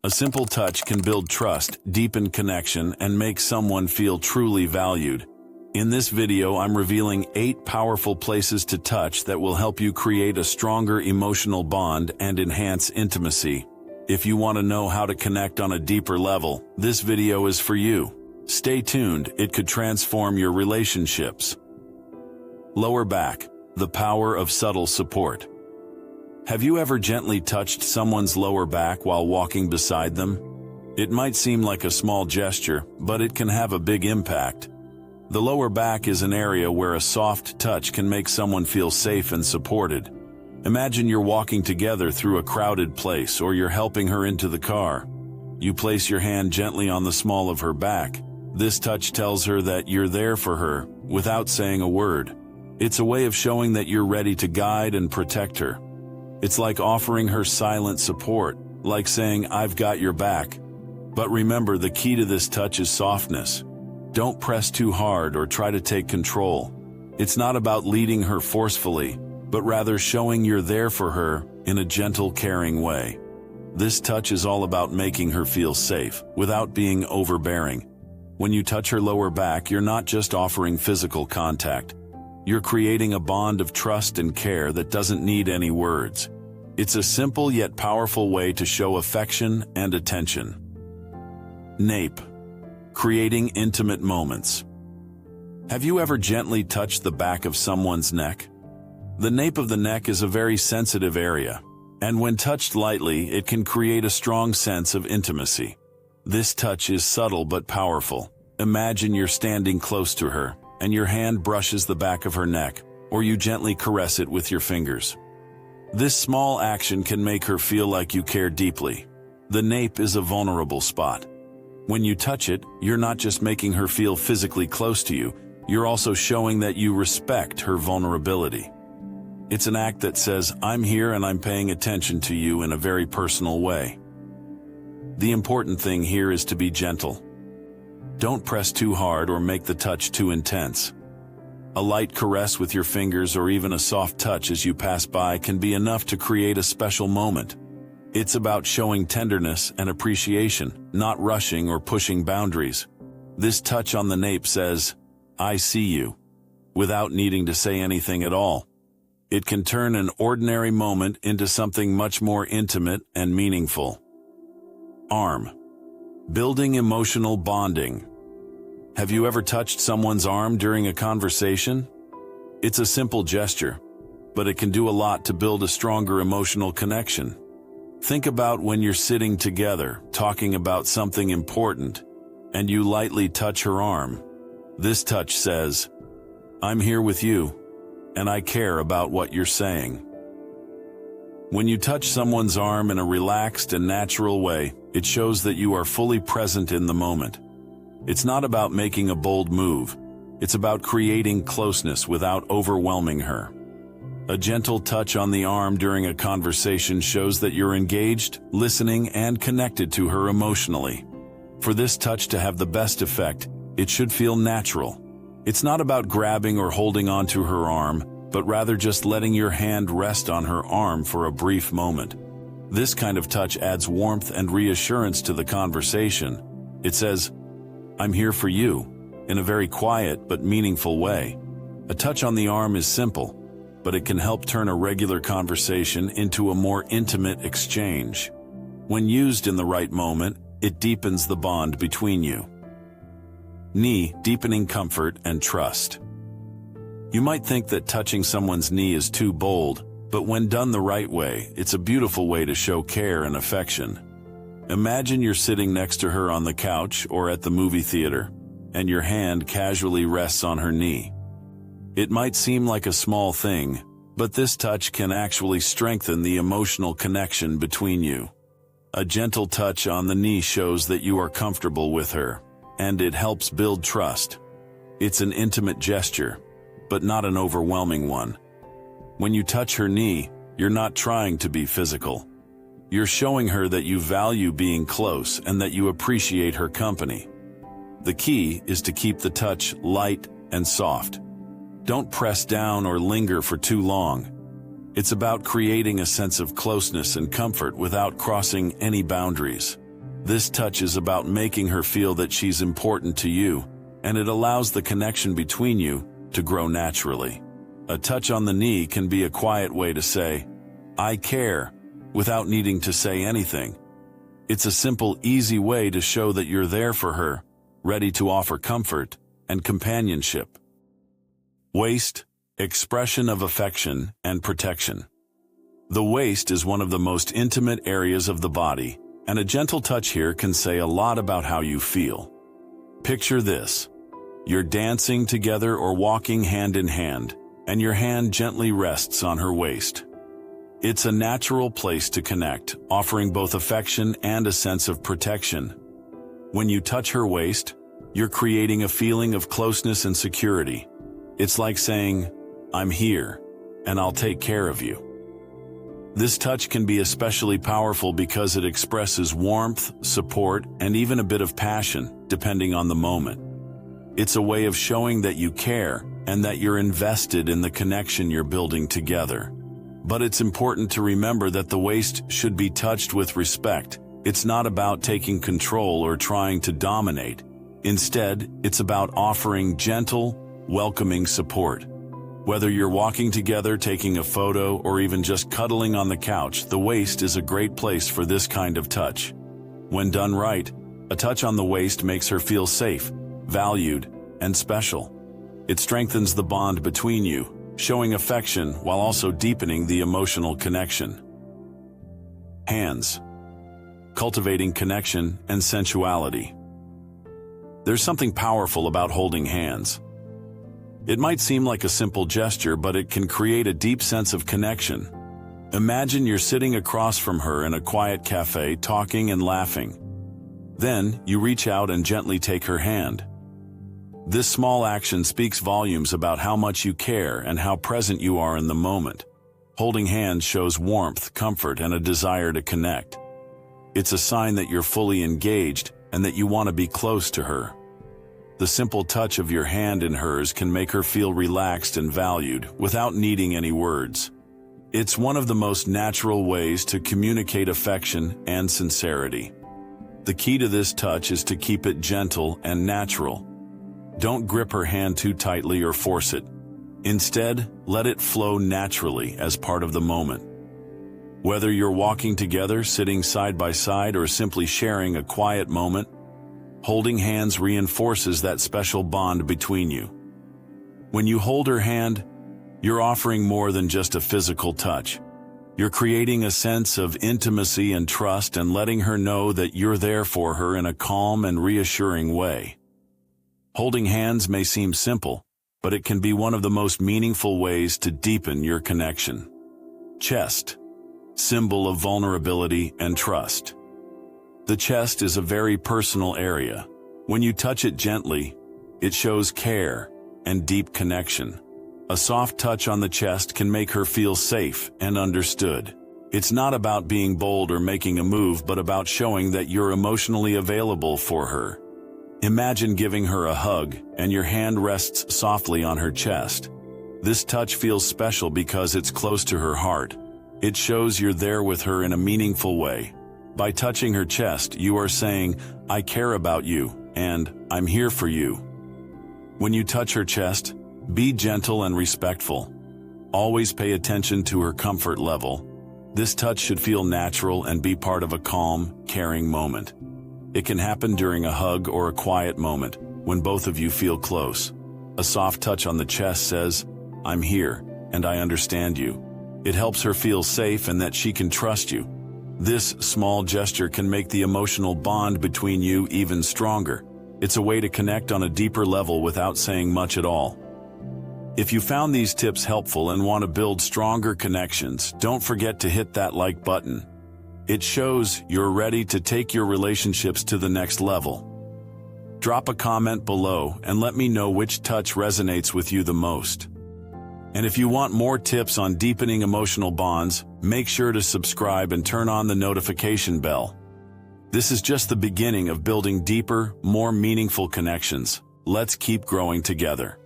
A simple touch can build trust, deepen connection, and make someone feel truly valued. In this video, I'm revealing 8 powerful places to touch that will help you create a stronger emotional bond and enhance intimacy. If you want to know how to connect on a deeper level, this video is for you. Stay tuned, it could transform your relationships. Lower back, the power of subtle support. Have you ever gently touched someone's lower back while walking beside them? It might seem like a small gesture, but it can have a big impact. The lower back is an area where a soft touch can make someone feel safe and supported. Imagine you're walking together through a crowded place, or you're helping her into the car. You place your hand gently on the small of her back. This touch tells her that you're there for her, without saying a word. It's a way of showing that you're ready to guide and protect her. It's like offering her silent support, like saying, "I've got your back." But remember, the key to this touch is softness. Don't press too hard or try to take control. It's not about leading her forcefully, but rather showing you're there for her in a gentle, caring way. This touch is all about making her feel safe, without being overbearing. When you touch her lower back, you're not just offering physical contact. You're creating a bond of trust and care that doesn't need any words. It's a simple yet powerful way to show affection and attention. Nape. Creating intimate moments. Have you ever gently touched the back of someone's neck? The nape of the neck is a very sensitive area, and when touched lightly, it can create a strong sense of intimacy. This touch is subtle but powerful. Imagine you're standing close to her, and your hand brushes the back of her neck, or you gently caress it with your fingers. This small action can make her feel like you care deeply. The nape is a vulnerable spot. When you touch it, you're not just making her feel physically close to you, you're also showing that you respect her vulnerability. It's an act that says, "I'm here and I'm paying attention to you in a very personal way." The important thing here is to be gentle. Don't press too hard or make the touch too intense. A light caress with your fingers or even a soft touch as you pass by can be enough to create a special moment. It's about showing tenderness and appreciation, not rushing or pushing boundaries. This touch on the nape says, "I see you," without needing to say anything at all. It can turn an ordinary moment into something much more intimate and meaningful. Arm. Building emotional bonding. Have you ever touched someone's arm during a conversation? It's a simple gesture, but it can do a lot to build a stronger emotional connection. Think about when you're sitting together, talking about something important, and you lightly touch her arm. This touch says, "I'm here with you, and I care about what you're saying." When you touch someone's arm in a relaxed and natural way, it shows that you are fully present in the moment. It's not about making a bold move. It's about creating closeness without overwhelming her. A gentle touch on the arm during a conversation shows that you're engaged, listening, and connected to her emotionally. For this touch to have the best effect, it should feel natural. It's not about grabbing or holding onto her arm, but rather just letting your hand rest on her arm for a brief moment. This kind of touch adds warmth and reassurance to the conversation. It says, "I'm here for you," in a very quiet but meaningful way. A touch on the arm is simple, but it can help turn a regular conversation into a more intimate exchange. When used in the right moment, it deepens the bond between you. Knee, deepening comfort and trust. You might think that touching someone's knee is too bold, but when done the right way, it's a beautiful way to show care and affection. Imagine you're sitting next to her on the couch or at the movie theater, and your hand casually rests on her knee. It might seem like a small thing, but this touch can actually strengthen the emotional connection between you. A gentle touch on the knee shows that you are comfortable with her, and it helps build trust. It's an intimate gesture, but not an overwhelming one. When you touch her knee, you're not trying to be physical. You're showing her that you value being close and that you appreciate her company. The key is to keep the touch light and soft. Don't press down or linger for too long. It's about creating a sense of closeness and comfort without crossing any boundaries. This touch is about making her feel that she's important to you, and it allows the connection between you to grow naturally. A touch on the knee can be a quiet way to say, "I care," without needing to say anything. It's a simple, easy way to show that you're there for her, ready to offer comfort and companionship. Waist, expression of affection and protection. The waist is one of the most intimate areas of the body, and a gentle touch here can say a lot about how you feel. Picture this. You're dancing together or walking hand in hand, and your hand gently rests on her waist. It's a natural place to connect, offering both affection and a sense of protection. When you touch her waist, you're creating a feeling of closeness and security. It's like saying, "I'm here, and I'll take care of you." This touch can be especially powerful because it expresses warmth, support, and even a bit of passion, depending on the moment. It's a way of showing that you care and that you're invested in the connection you're building together. But it's important to remember that the waist should be touched with respect. It's not about taking control or trying to dominate. Instead, it's about offering gentle, welcoming support. Whether you're walking together, taking a photo, or even just cuddling on the couch, the waist is a great place for this kind of touch. When done right, a touch on the waist makes her feel safe, valued, and special. It strengthens the bond between you, showing affection while also deepening the emotional connection. Hands. Cultivating connection and sensuality. There's something powerful about holding hands. It might seem like a simple gesture, but it can create a deep sense of connection. Imagine you're sitting across from her in a quiet cafe, talking and laughing. Then, you reach out and gently take her hand. This small action speaks volumes about how much you care and how present you are in the moment. Holding hands shows warmth, comfort, and a desire to connect. It's a sign that you're fully engaged and that you want to be close to her. The simple touch of your hand in hers can make her feel relaxed and valued without needing any words. It's one of the most natural ways to communicate affection and sincerity. The key to this touch is to keep it gentle and natural. Don't grip her hand too tightly or force it. Instead, let it flow naturally as part of the moment. Whether you're walking together, sitting side by side, or simply sharing a quiet moment, holding hands reinforces that special bond between you. When you hold her hand, you're offering more than just a physical touch. You're creating a sense of intimacy and trust and letting her know that you're there for her in a calm and reassuring way. Holding hands may seem simple, but it can be one of the most meaningful ways to deepen your connection. Chest. Symbol of vulnerability and trust. The chest is a very personal area. When you touch it gently, it shows care and deep connection. A soft touch on the chest can make her feel safe and understood. It's not about being bold or making a move, but about showing that you're emotionally available for her. Imagine giving her a hug, and your hand rests softly on her chest. This touch feels special because it's close to her heart. It shows you're there with her in a meaningful way. By touching her chest, you are saying, "I care about you," and "I'm here for you." When you touch her chest, be gentle and respectful. Always pay attention to her comfort level. This touch should feel natural and be part of a calm, caring moment. It can happen during a hug or a quiet moment, when both of you feel close. A soft touch on the chest says, "I'm here, and I understand you." It helps her feel safe and that she can trust you. This small gesture can make the emotional bond between you even stronger. It's a way to connect on a deeper level without saying much at all. If you found these tips helpful and want to build stronger connections, don't forget to hit that like button. It shows you're ready to take your relationships to the next level. Drop a comment below and let me know which touch resonates with you the most. And if you want more tips on deepening emotional bonds, make sure to subscribe and turn on the notification bell. This is just the beginning of building deeper, more meaningful connections. Let's keep growing together.